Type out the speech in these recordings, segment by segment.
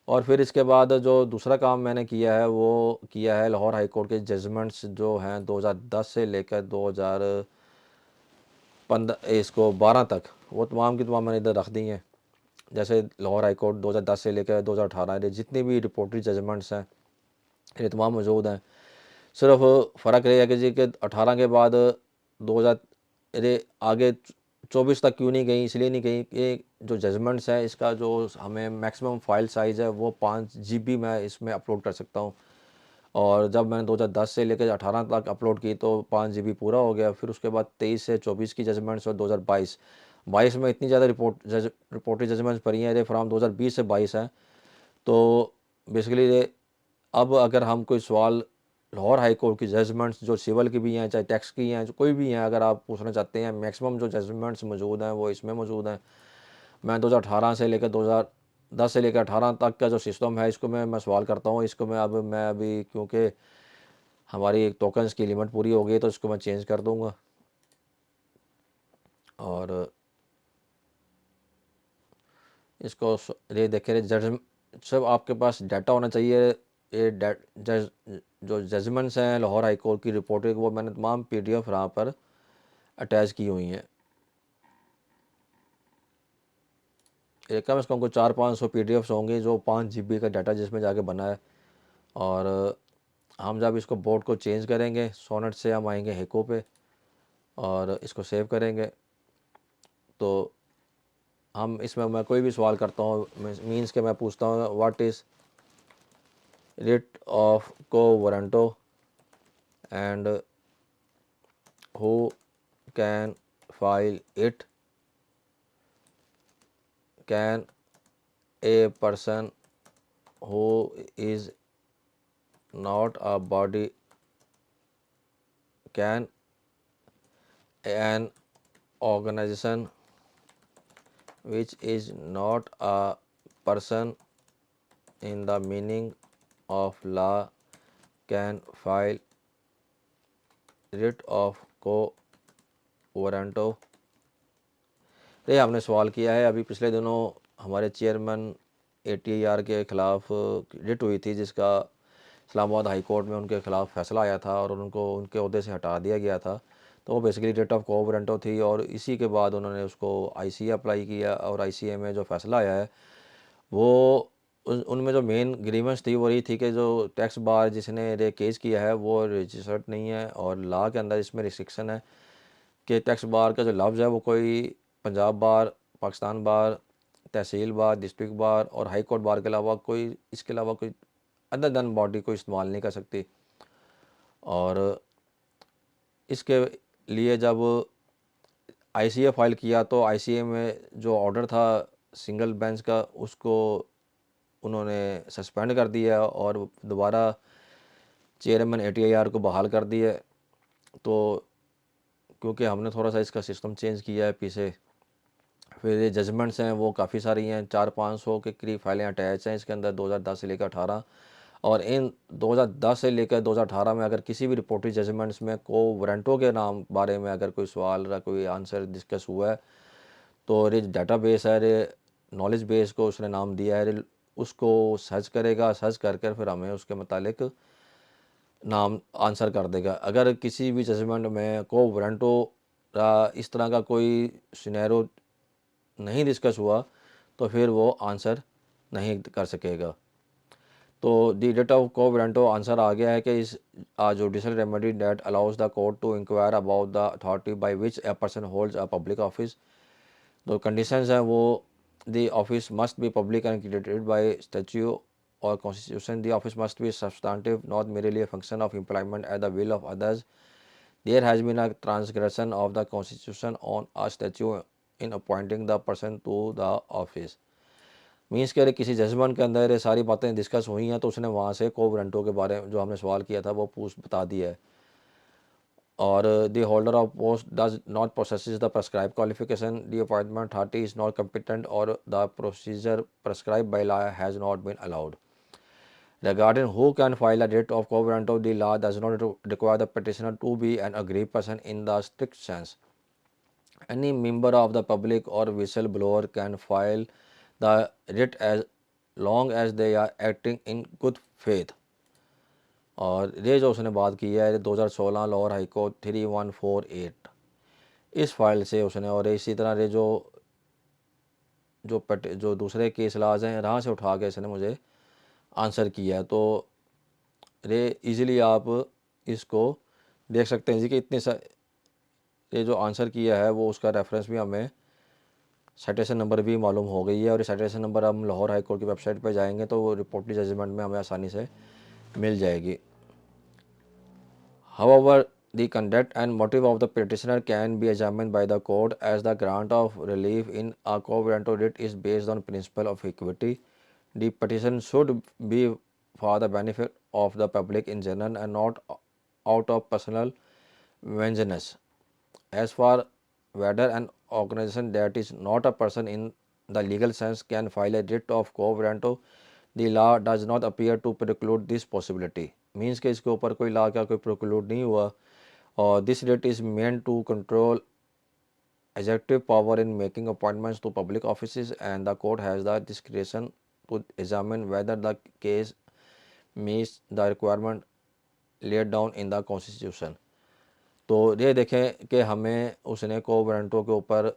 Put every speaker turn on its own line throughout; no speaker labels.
और फिर इसके बाद जो दूसरा काम मैंने किया है वो किया है लाहौर हाई कोर्ट के जजमेंट्स जो हैं 2010 से लेकर 2015 इसको 12 तक, वो तमाम की तमाम मैंने इधर रख दी हैं। जैसे लाहौर हाई कोर्ट 2010 से लेकर 2018 जितनी भी रिपोर्टरी जजमेंट्स हैं ये तमाम मौजूद हैं। सिर्फ फ़र्क ये है कि जी कि 18 के बाद 2000 ये आगे 24 तक क्यों नहीं गई, इसलिए नहीं गई कि जो जजमेंट्स है इसका जो हमें मैक्सिमम फ़ाइल साइज़ है वो 5 GB मैं इसमें अपलोड कर सकता हूँ। और जब मैंने 2010 से लेकर 18 तक अपलोड की तो 5 GB पूरा हो गया। फिर उसके बाद 23 से 24 की जजमेंट्स और 2022 22 में इतनी ज़्यादा रिपोर्टरी जजमेंट्स पड़ी हैं, ये फ्राम 2020 से 22 हैं। तो बेसिकली ये अब अगर हम कोई सवाल लाहौर हाई कोर्ट की जजमेंट्स जो सिविल की भी हैं चाहे टैक्स की हैं जो कोई भी हैं अगर आप पूछना चाहते हैं, मैक्सिमम जो जजमेंट्स मौजूद हैं वो इसमें मौजूद हैं। मैं 2018 से लेकर 2010 से लेकर 18 तक का जो सिस्टम है इसको मैं सवाल करता हूँ। इसको मैं अभी क्योंकि हमारी टोकन्स की लिमिट पूरी हो गई तो इसको मैं चेंज कर दूँगा। और इसको ये देखे जज सब आपके पास डाटा होना चाहिए। ये जज जो जजमेंट्स हैं लाहौर हाई कोर्ट की रिपोर्टें वो मैंने तमाम PDF यहाँ पर अटैच की हुई हैं। ये कम से कम कोई 400-500 PDFs होंगे जो 5 GB का डाटा जिसमें जाके बना है। और हम जब इसको बोर्ड को चेंज करेंगे सोनेट से हम आएंगे हेको पे और इसको सेव करेंगे तो हम इसमें मैं कोई भी सवाल करता हूँ मीन्स के मैं पूछता हूँ what is rate of quo warranto and who can file it, can a person who is not a body, can an organization which is not a person in the meaning of law can file writ of quo warranto। ये हमने सवाल किया है। अभी पिछले दिनों हमारे chairman ATAR के ख़िलाफ़ रिट हुई थी जिसका इस्लामाबाद हाई कोर्ट में उनके ख़िलाफ़ फैसला आया था और उनको उनके ओहदे से हटा दिया गया था। तो वो basically writ of quo warranto थी और इसी के बाद उन्होंने उसको ICA अप्लाई किया और ICA में जो फ़ैसला आया है वो उनमें जो मेन ग्रीवेंस थी वो यही थी कि जो टैक्स बार जिसने ये केस किया है वो रजिस्टर्ड नहीं है और लॉ के अंदर इसमें रिस्ट्रिक्शन है कि टैक्स बार का जो लफ्ज़ है वो कोई पंजाब बार, पाकिस्तान बार, तहसील बार, डिस्ट्रिक्ट बार और हाई कोर्ट बार के अलावा कोई इसके अलावा कोई अदर देन बॉडी को इस्तेमाल नहीं कर सकती। और इसके लिए जब ICA फ़ाइल किया तो ICA में जो ऑर्डर था सिंगल बेंच का उसको उन्होंने सस्पेंड कर दिया और दोबारा चेयरमैन ATAR को बहाल कर दिया। तो क्योंकि हमने थोड़ा सा इसका सिस्टम चेंज किया है पीछे, फिर ये जजमेंट्स हैं वो काफ़ी सारी हैं, 400-500 के करीब फाइलें अटैच हैं इसके अंदर 2010 से लेकर 18। और इन 2010 से लेकर 2018 में अगर किसी भी रिपोर्टरी जजमेंट्स में को वारंटो के नाम बारे में अगर कोई सवाल या कोई आंसर डिस्कस हुआ है तो ये डाटा बेस है, ये नॉलेज बेस को उसने नाम दिया है, उसको सर्च करेगा, सर्च करके फिर हमें उसके मुतालिक नाम आंसर कर देगा। अगर किसी भी जजमेंट में को वारंटो इस तरह का कोई सिनेरियो नहीं डिस्कस हुआ तो फिर वो आंसर नहीं कर सकेगा। तो the date of quo warranto answer आ गया है कि इस judicial remedy that allows the court to inquire about the authority by which a person holds a public office. जो कंडीशंस हैं वो the office must be public and created by statute और constitution. The office must be substantive not merely a function of employment at the will of others. There has been a transgression of the constitution on a statute in appointing the person to the office। Means कह रहे किसी judgement के अंदर ये सारी बातें discuss हुई हैं तो उसने वहाँ से को वारंटो के बारे में जो हमने सवाल किया था वो पूछ बता दिया है। और the holder of post does not processes the prescribed qualification, the appointment authority is not competent or the procedure prescribed by law has not been allowed। Regarding who can file a writ of quo warranto, the law does not require the petitioner to be an aggrieved person in the strict sense। Any member of the public or whistleblower can file the writ as long as they are acting in good faith. और ये जो उसने बात की है 2016 Lahore high court 3148 इस file से उसने, और इसी तरह ये जो दूसरे केस लाज हैं यहाँ से उठा के इसने मुझे आंसर किया है। तो ये इजीली आप इसको देख सकते हैं जी कि ये जो आंसर किया है वो उसका रेफरेंस भी हमें साइटेशन नंबर भी मालूम हो गई है, और ये साइटेशन नंबर हम लाहौर हाई कोर्ट की वेबसाइट पर जाएंगे तो वो रिपोर्टली जजमेंट में हमें आसानी से मिल जाएगी। However, the conduct and motive of the petitioner can be examined by the court as the grant of relief in a quo warranto writ is based on principle of equity. The petition should be for the benefit of the public in general and not out of personal vengeance. As for whether an organization that is not a person in the legal sense can file a writ of quo warranto, the law does not appear to preclude this possibility. Means कि इसके ऊपर कोई law का कोई preclude नहीं हुआ, और this writ is meant to control executive power in making appointments to public offices, and the court has the discretion to examine whether the case meets the requirement laid down in the constitution. तो ये देखें कि हमें उसने को वारंटों के ऊपर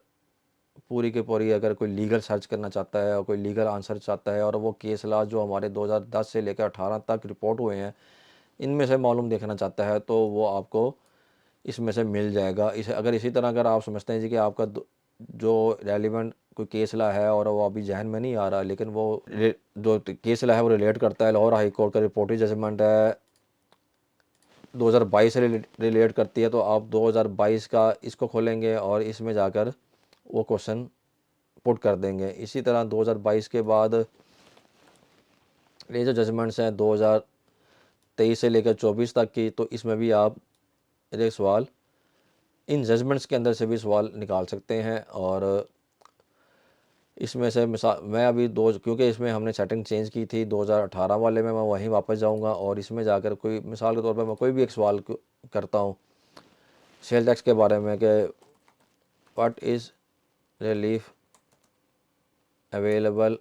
पूरी की पूरी अगर कोई लीगल सर्च करना चाहता है और कोई लीगल आंसर चाहता है, और वो केस लॉ जो हमारे 2010 से लेकर 18 तक रिपोर्ट हुए हैं इनमें से मालूम देखना चाहता है, तो वो आपको इसमें से मिल जाएगा। इसी तरह अगर आप समझते हैं जी कि आपका जो रेलिवेंट कोई केस लॉ है और वो अभी जहन में नहीं आ रहा, लेकिन वो जो केस लॉ है वो रिलेट करता है, लाहौर हाई कोर्ट का रिपोर्टेड जजमेंट है 2022 से रिलेट करती है, तो आप 2022 का इसको खोलेंगे और इसमें जाकर वो क्वेश्चन पुट कर देंगे। इसी तरह 2022 के बाद ये जो जजमेंट्स हैं 2023 से लेकर 24 तक की, तो इसमें भी आप एक सवाल इन जजमेंट्स के अंदर से भी सवाल निकाल सकते हैं। और इसमें से मिसाल मैं अभी क्योंकि इसमें हमने सेटिंग चेंज की थी 2018 वाले में, मैं वहीं वापस जाऊंगा और इसमें जाकर कोई मिसाल के तौर पर मैं कोई भी एक सवाल करता हूं सेल टैक्स के बारे में कि what is relief available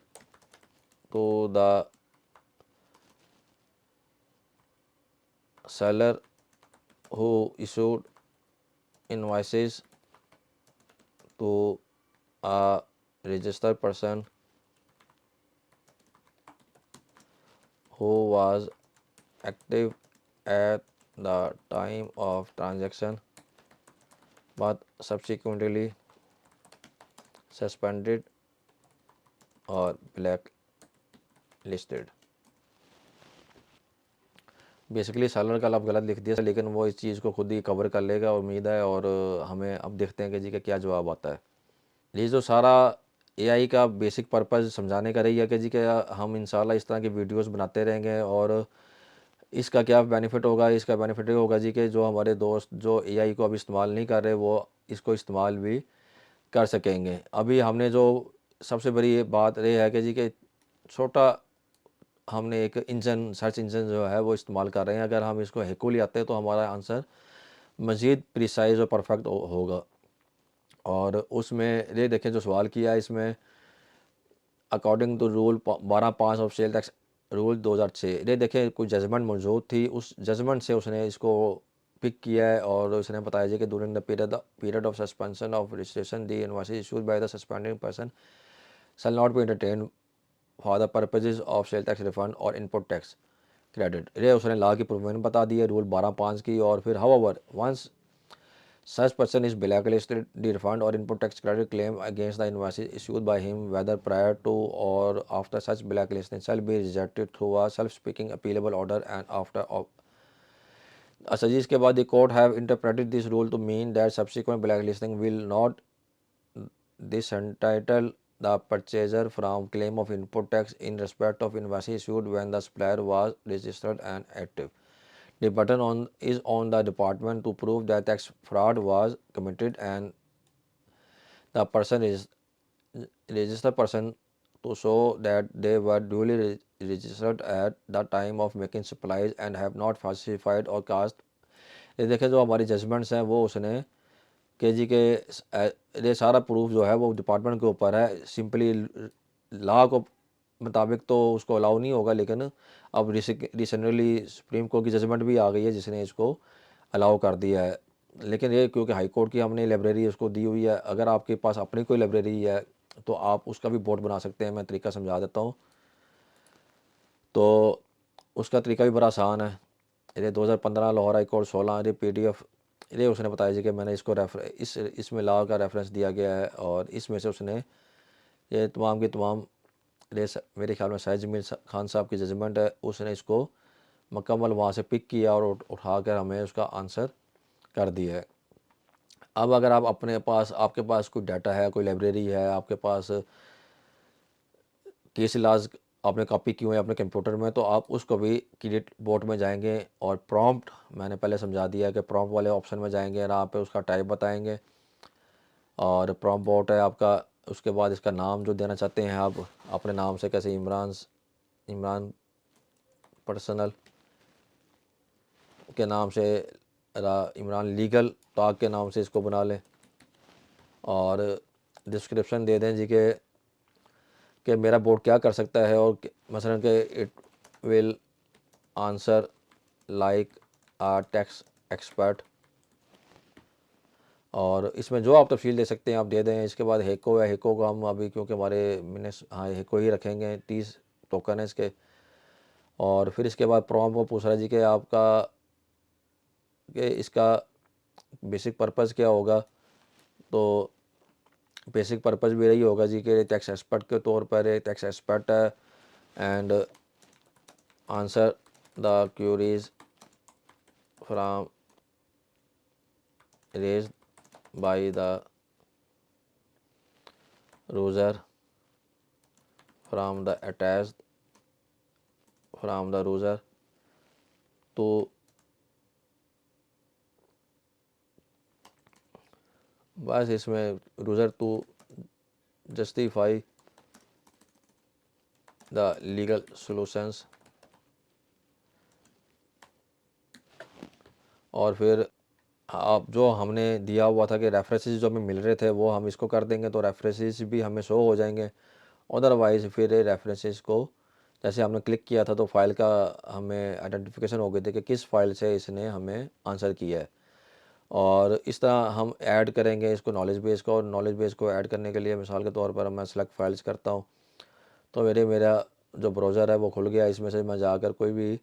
to the seller who issued invoices to a registered person who was active at the time of transaction but subsequently suspended or blacklisted। Basically seller का आप गलत लिख दिया, लेकिन वो इस चीज़ को खुद ही कवर कर लेगा उम्मीद है, और हमें अब देखते हैं कि जी का क्या जवाब आता है। ये जो सारा एआई का बेसिक पर्पज़ समझाने का रही है कि जी कि हम इंशाल्लाह इस तरह की वीडियोस बनाते रहेंगे, और इसका क्या बेनिफिट होगा, इसका बेनिफिट ये होगा जी कि जो हमारे दोस्त जो एआई को अभी इस्तेमाल नहीं कर रहे वो इसको इस्तेमाल भी कर सकेंगे। अभी हमने जो सबसे बड़ी ये बात ये है कि जी कि छोटा हमने एक इंजन सर्च इंजन जो है वो इस्तेमाल कर रहे हैं, अगर हम इसको हैकुल आते हैं तो हमारा आंसर मज़ीद प्रिसाइज और परफेक्ट होगा। और उसमें ये देखें जो सवाल किया है इसमें according to rule 12(5) of sale tax rule 2006, ये देखें कोई जजमेंट मौजूद थी, उस जजमेंट से उसने इसको पिक किया है, और उसने बताया जी कि during the period of suspension of registration the invoices issued by the suspending person shall not be entertain for the purposes of sale tax refund और इनपुट टैक्स क्रेडिट। ये उसने लॉ की प्रोविजन बता दी है रूल 12(5) की। और फिर however once such person is blacklisted, the refund or input tax credit claim against the invoices issued by him, whether prior to or after such blacklisting, shall be rejected through a self-speaking appealable order and after अच्छा जी, इसके बाद the court have interpreted this rule to mean that subsequent blacklisting will not disentitle the purchaser from claim of input tax in respect of invoices issued when the supplier was registered and active. The burden is on the department to prove that tax fraud was committed, and the person is registered person to show that they were duly registered at the time of making supplies and have not falsified or caused। ये देखें जो हमारी judgements हैं वो उसने के जी के ये सारा प्रूफ जो है वो डिपार्टमेंट के ऊपर है, सिंपली लॉ को मुताबिक तो उसको अलाउ नहीं होगा, लेकिन अब रिसेंटली सुप्रीम कोर्ट की जजमेंट भी आ गई है जिसने इसको अलाउ कर दिया है। लेकिन ये क्योंकि हाई कोर्ट की हमने लाइब्रेरी उसको दी हुई है, अगर आपके पास अपनी कोई लाइब्रेरी है तो आप उसका भी बोर्ड बना सकते हैं। मैं तरीका समझा देता हूँ। तो उसका तरीका भी बड़ा आसान है। ये 2015 लाहौर हाई कोर्ट 16 ये PDF ये उसने बताया जी कि मैंने इसको इसमें लॉ का रेफरेंस दिया गया है, और इसमें से उसने ये तमाम की तमाम मेरे ख्याल में शायद जमील खान साहब की जजमेंट है, उसने इसको मुकम्मल वहाँ से पिक किया और उठा कर हमें उसका आंसर कर दिया है। अब अगर आप अपने पास आपके पास कोई डाटा है, कोई लाइब्रेरी है, आपके पास केस लाज आपने कॉपी किए हैं अपने कंप्यूटर में, तो आप उसको भी क्रिएट बोर्ड में जाएंगे और प्रॉम्प्ट मैंने पहले समझा दिया है कि प्रॉम्प्ट वाले ऑप्शन में जाएंगे और यहाँ पे उसका टाइप बताएंगे और प्रॉम्प्ट बोर्ड है आपका। उसके बाद इसका नाम जो देना चाहते हैं आप अपने नाम से, कैसे इमरान पर्सनल के नाम से, इमरान लीगल टॉक के नाम से इसको बना लें, और डिस्क्रिप्शन दे दें जी कि मेरा बोर्ड क्या कर सकता है, और मसलन कि it will answer like a tax expert, और इसमें जो आप तफसील दे सकते हैं आप दे दें। इसके बाद हेको है, हेको को हम अभी क्योंकि हमारे मिनट्स हाँ हेको ही रखेंगे, 30 टोकन है इसके। और फिर इसके बाद प्रॉम्प्ट को पूछ रहा है जी कि आपका कि इसका बेसिक पर्पज़ क्या होगा। तो बेसिक पर्पज़ भी यही होगा जी कि टैक्स एक्सपर्ट के तौर पर एक टैक्स एक्सपर्ट है and answer the queries from raised by the user from the attached from the user. तो बस इसमें user to justify the legal solutions, और फिर आप जो हमने दिया हुआ था कि रेफरेंसेस जो हमें मिल रहे थे वो हम इसको कर देंगे, तो रेफरेंसेस भी हमें शो हो जाएंगे। अदरवाइज़ फिर रेफरेंसेस को जैसे हमने क्लिक किया था तो फाइल का हमें आइडेंटिफिकेशन हो गई थी कि किस फाइल से इसने हमें आंसर किया है। और इस तरह हम ऐड करेंगे इसको नॉलेज बेस को, और नॉलेज बेस को ऐड करने के लिए मिसाल के तौर पर मैं सेलेक्ट फाइल्स करता हूँ, तो मेरा जो ब्राउज़र है वो खुल गया। इसमें से मैं जाकर कोई भी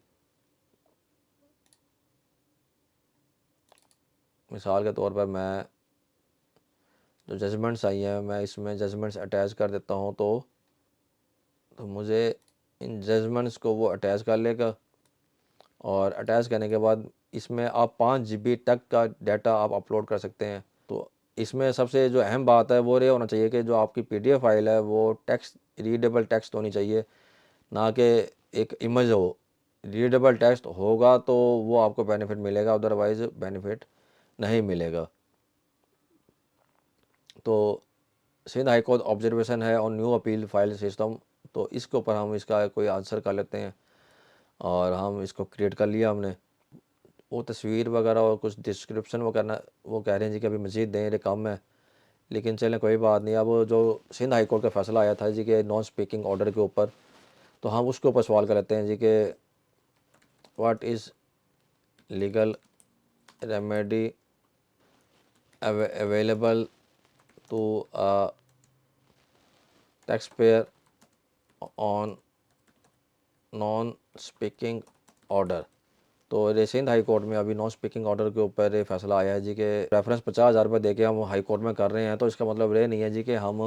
मिसाल के तौर पर मैं जो जजमेंट्स आई हैं मैं इसमें जजमेंट्स अटैच कर देता हूँ, तो मुझे इन जजमेंट्स को वो अटैच कर लेगा। और अटैच करने के बाद इसमें आप 5 GB तक का डाटा आप अपलोड कर सकते हैं। तो इसमें सबसे जो अहम बात है वो ये होना चाहिए कि जो आपकी PDF फाइल है वो टेक्स्ट रीडेबल टेक्स्ट होनी चाहिए, ना कि एक इमेज हो। रीडेबल टेक्स्ट होगा तो वो आपको बेनिफिट मिलेगा, अदरवाइज़ बेनिफिट नहीं मिलेगा। तो सिंध हाई कोर्ट ऑब्जर्वेशन है और न्यू अपील फाइल सिस्टम, तो इसके ऊपर हम इसका कोई आंसर कर लेते हैं, और हम इसको क्रिएट कर लिया हमने। वो तस्वीर वगैरह और कुछ डिस्क्रिप्शन वो करना, वो कह रहे हैं जी कि अभी मज़ीद दें, ये कम है, लेकिन चलें कोई बात नहीं। अब जो सिंध हाई कोर्ट का फैसला आया था जी के नॉन स्पीकिंग ऑर्डर के ऊपर, तो हम उसके ऊपर सवाल कर लेते हैं जी कि what is legal remedy available to tax payer on non speaking order. तो ये सिंध हाई कोर्ट में अभी नॉन स्पीकिंग ऑर्डर के ऊपर ये फैसला आया है जी कि रेफरेंस 50,000 रुपये दे के हम हाई कोर्ट में कर रहे हैं, तो इसका मतलब ये नहीं है जी कि हम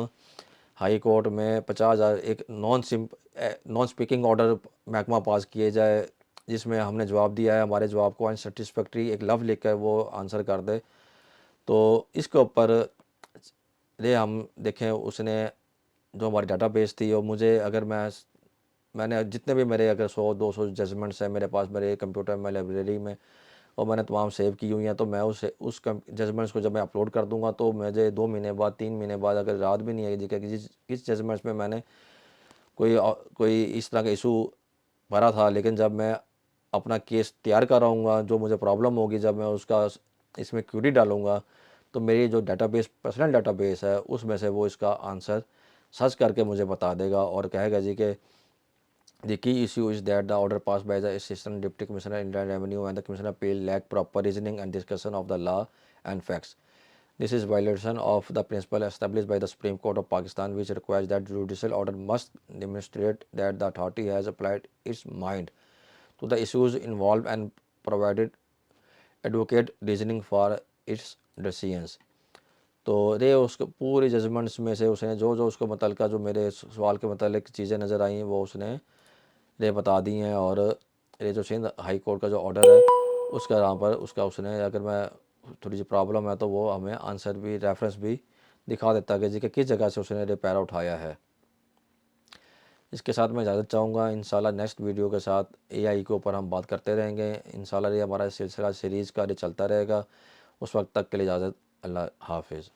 हाई कोर्ट में 50,000 एक नॉन स्पीकिंग ऑर्डर महकमा पास किए जाए जिसमें हमने जवाब दिया है, हमारे जवाब को अनसेटिस्फैक्ट्री एक लव लिख कर वो आंसर कर दे। तो इसके ऊपर ये हम देखें उसने जो हमारी डाटाबेस थी, और मुझे अगर मैंने जितने भी मेरे अगर 100-200 जजमेंट्स हैं मेरे पास मेरे कंप्यूटर में लाइब्रेरी में, और मैंने तमाम सेव की हुई हैं, तो मैं उस जजमेंट्स को जब मैं अपलोड कर दूंगा तो मुझे 2 महीने बाद 3 महीने बाद अगर याद भी नहीं आएगी कि किस जजमेंट्स में मैंने कोई इस तरह का इशू भरा था, लेकिन जब मैं अपना केस तैयार कर रहा जो मुझे प्रॉब्लम होगी जब मैं उसका इसमें क्यूरी डालूंगा, तो मेरी जो डाटाबेस पर्सनल डाटाबेस है उसमें से वो इसका आंसर सर्च करके मुझे बता देगा और कहेगा जी कि the key issue is that the order passed by the assistant deputy commissioner Inland Revenue and the commissioner appeal lack proper reasoning and discussion of the law and facts. This is violation of the principle established by the Supreme Court of Pakistan, which requires that judicial order must demonstrate that the authority has applied its mind to the issues involved and provided adequate reasoning for its decisions. तो रे उसको पूरी judgements में से उसने जो जो उसको मुतलका जो मेरे सवाल के मतलब चीज़ें नज़र आई वो उसने रे बता दी हैं। और ये जो सिंध हाई कोर्ट का जो ऑर्डर है उसका यहाँ पर उसका उसने अगर मैं थोड़ी सी प्रॉब्लम है तो वो हमें आंसर भी रेफरेंस भी दिखा देता कि जी कि किस जगह से उसने रे पैरा उठाया है। इसके साथ मैं इजाज़त चाहूँगा। इंशाल्लाह नेक्स्ट वीडियो के साथ एआई के ऊपर हम बात करते रहेंगे। इंशाल्लाह ये हमारा सिलसिला सीरीज़ का ये चलता रहेगा। उस वक्त तक के लिए इजाज़त। अल्लाह हाफिज़।